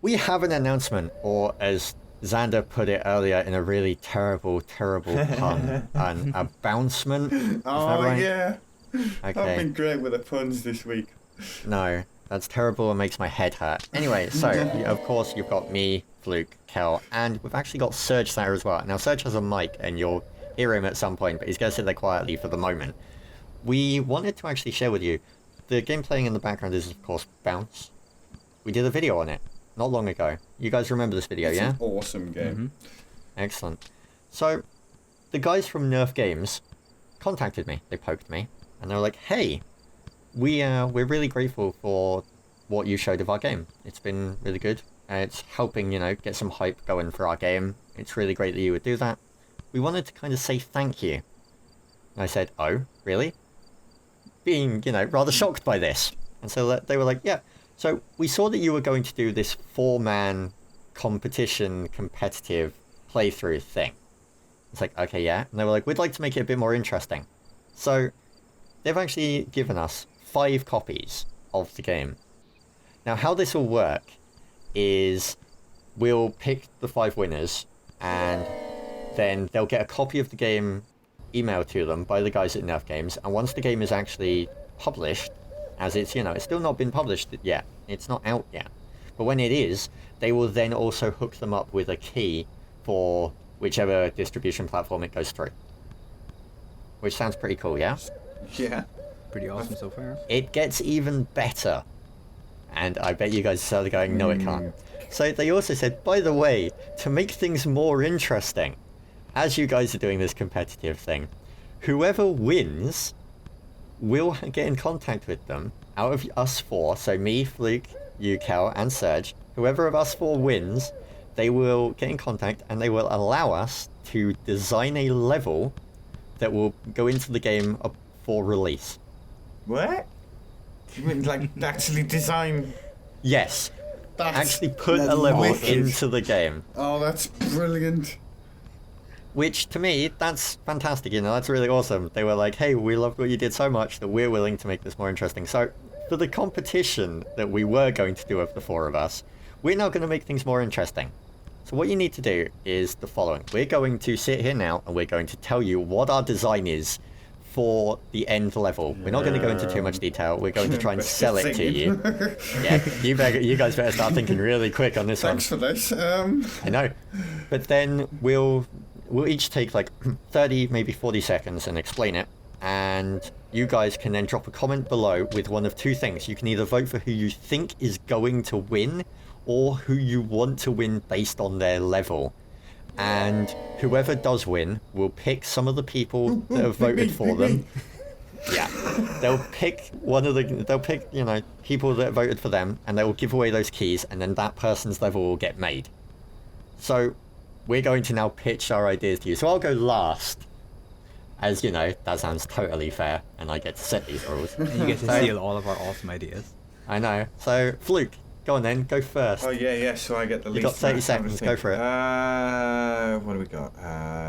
we have an announcement, or as Xander put it earlier in a really terrible, terrible pun, an abouncement. Is that right? Yeah. I've Okay. been great with the puns this week. No, that's terrible and makes my head hurt. Anyway, so, of course, you've got me, Fluke, Kel, and we've actually got Surge there as well. Now, Surge has a mic, and you'll hear him at some point, but he's going to sit there quietly for the moment. We wanted to actually share with you, the game playing in the background is, of course, Bounce. We did a video on it not long ago. You guys remember this video, It's yeah? an awesome game. Mm-hmm. Excellent. So, the guys from Nerf Games contacted me. They poked me, and they were like, "Hey, we're really grateful for what you showed of our game. It's been really good. It's helping, get some hype going for our game. It's really great that you would do that. We wanted to kind of say thank you." And I said, "Oh, really?" Being, rather shocked by this. And so they were like, "Yeah. So we saw that you were going to do this 4-man competition competitive playthrough thing." It's like, "Okay, yeah." And they were like, "We'd like to make it a bit more interesting." So they've actually given us 5 copies of the game. Now, how this will work is we'll pick the 5 winners, and then they'll get a copy of the game emailed to them by the guys at Nerf Games, and once the game is actually published, as it's, it's still not been published yet, it's not out yet, but when it is, they will then also hook them up with a key for whichever distribution platform it goes through. Which sounds pretty cool, yeah? Yeah. Pretty awesome so far. It gets even better. And I bet you guys started going, "No, it can't." So they also said, by the way, to make things more interesting, as you guys are doing this competitive thing, whoever wins will get in contact with them out of us 4. So me, Fluke, you, Kel, and Surge. Whoever of us 4 wins, they will get in contact and they will allow us to design a level that will go into the game for release. What? You mean like actually design? Yes. That's Actually put a level wicked. into the game. Oh, that's brilliant. Which, to me, that's fantastic, that's really awesome. They were like, "Hey, we loved what you did so much that we're willing to make this more interesting." So, for the competition that we were going to do of the 4 of us, we're now going to make things more interesting. So what you need to do is the following. We're going to sit here now, and we're going to tell you what our design is for the end level. We're not going to go into too much detail. We're going to try and sell it to you. Yeah, you guys better start thinking really quick on this Thanks one. for this. I know. But then we'll each take like 30, maybe 40 seconds and explain it. And you guys can then drop a comment below with one of 2 things. You can either vote for who you think is going to win, or who you want to win based on their level. And whoever does win will pick some of the people that have voted for them. Yeah. They'll pick people that voted for them, and they will give away those keys, and then that person's level will get made. So we're going to now pitch our ideas to you. So I'll go last. As that sounds totally fair, and I get to set these rules. And you get to steal all of our awesome ideas. I know. So, Fluke, go on then, go first. Oh yeah. So I get the least. You've got 30 amount. seconds, go for it. What do we got?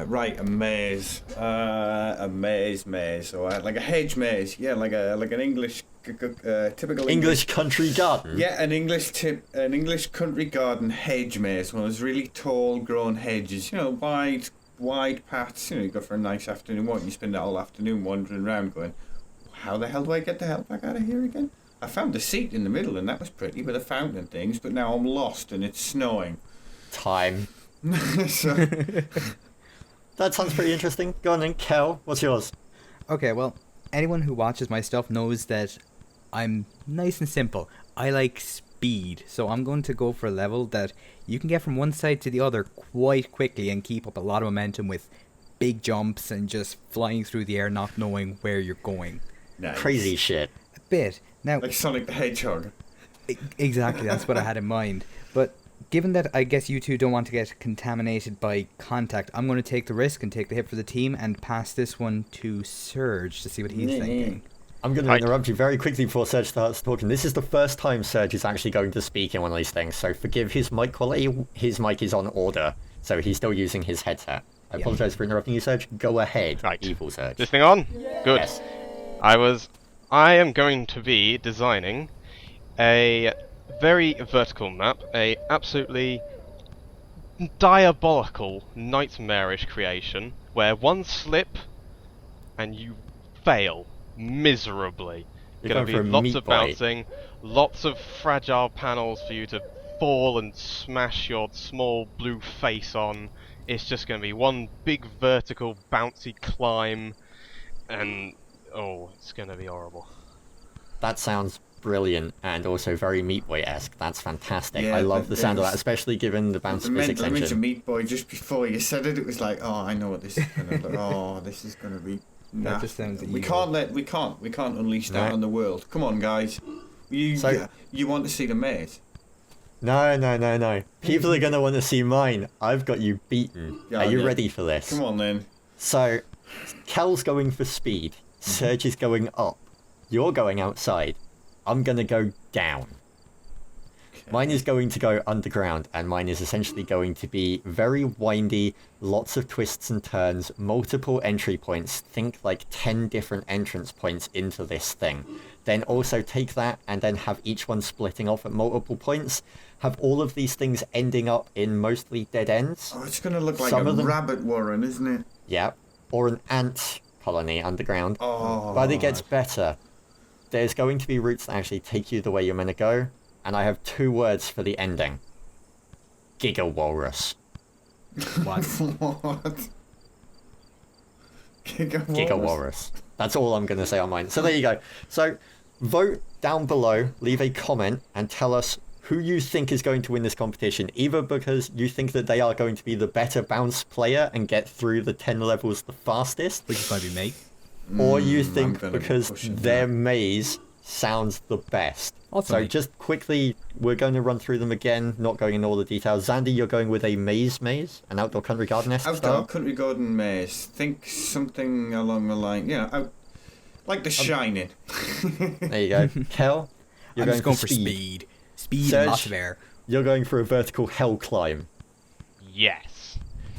Right, a maze. A maze. Or like a hedge maze. Yeah, like an English, typical English country garden. Yeah, an English country garden hedge maze. One of those really tall, grown hedges. Wide paths. You go for a nice afternoon walk. You spend the whole afternoon wandering around, going, "How the hell do I get the hell back out of here again?" I found a seat in the middle, and that was pretty, with a fountain and things. But now I'm lost, and it's snowing. Time. So, That sounds pretty interesting. Go on then, Kel, what's yours? Okay, well, anyone who watches my stuff knows that I'm nice and simple. I like speed, so I'm going to go for a level that you can get from one side to the other quite quickly and keep up a lot of momentum with big jumps and just flying through the air not knowing where you're going. nice. Crazy shit. A bit. Now, Like Sonic the Hedgehog. exactly, that's what I had in mind. But given that I guess you two don't want to get contaminated by contact, I'm going to take the risk and take the hit for the team and pass this one to Surge to see what he's thinking. I'm going to interrupt you very quickly before Serge starts talking. This is the first time Serge is actually going to speak in one of these things, so forgive his mic quality. His mic is on order, so he's still using his headset. I apologise for interrupting you, Serge. Go ahead, evil Serge. This thing on? Good. Yes. I am going to be designing a very vertical map, a absolutely diabolical, nightmarish creation where one slip and you fail miserably. You're Gonna going for be a lots meat of boy. bouncing, lots of fragile panels for you to fall and smash your small blue face on. It's just gonna be one big vertical bouncy climb, and oh, it's gonna be horrible. That sounds brilliant and also very Meat Boy-esque. That's fantastic. Yeah, I love but the sound of there's- that, especially given the bounce physics I mentioned engine. Meat Boy just before you said it. It was like, oh, I know what this is gonna look. Oh, this is gonna be. That just sounds We evil. can't unleash that No. on the world. Come on, guys. You So- you want to see the maze? No. People are going to want to see mine. I've got you beaten. Yeah, Are you yeah. ready for this? Come on then. So, Kel's going for speed. Surge is going up. You're going outside. I'm going to go down. Mine is going to go underground, and mine is essentially going to be very windy, lots of twists and turns, multiple entry points. Think like 10 different entrance points into this thing. Then also take that and then have each one splitting off at multiple points. Have all of these things ending up in mostly dead ends. Oh, it's gonna look like Some a of them- rabbit warren, isn't it? Yeah. Or an ant colony underground. Oh. But it gets better. There's going to be routes that actually take you the way you're meant to go. And I have 2 words for the ending. Giga-walrus. What? What? Giga-walrus. Giga-walrus. That's all I'm going to say on mine. So there you go. So vote down below, leave a comment, and tell us who you think is going to win this competition. Either because you think that they are going to be the better bounce player and get through the 10 levels the fastest, Which is probably me. or you I'm think gonna be because pushing their that. maze sounds the best. Also So me. just quickly, we're going to run through them again, not going into all the details. Zandy, you're going with a maze, an outdoor country garden-esque Outdoor style. country garden maze. Think something along the line, like The Shining. There you go. Kel, you're I'm just going for speed. speed. Speed Surge. and lots of air. You're going for a vertical hell climb. Yes.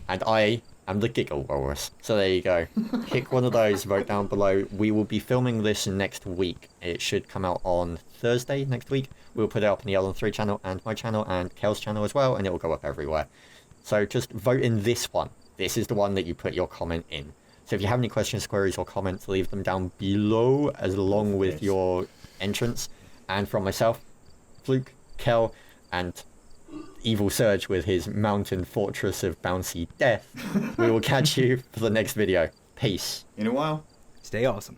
And I am the giga-walrus. So there you go. Pick one of those, vote down below. We will be filming this next week. It should come out on Thursday next week. We'll put it up on the L3 channel and my channel and Kel's channel as well, and it will go up everywhere. So just vote in this one. This is the one that you put your comment in. So if you have any questions, queries, or comments, leave them down below as along with Yes. your entrance. And from myself, Fluke, Kel, and Evil Surge with his mountain fortress of bouncy death, we will catch you for the next video. Peace. In a while. Stay awesome.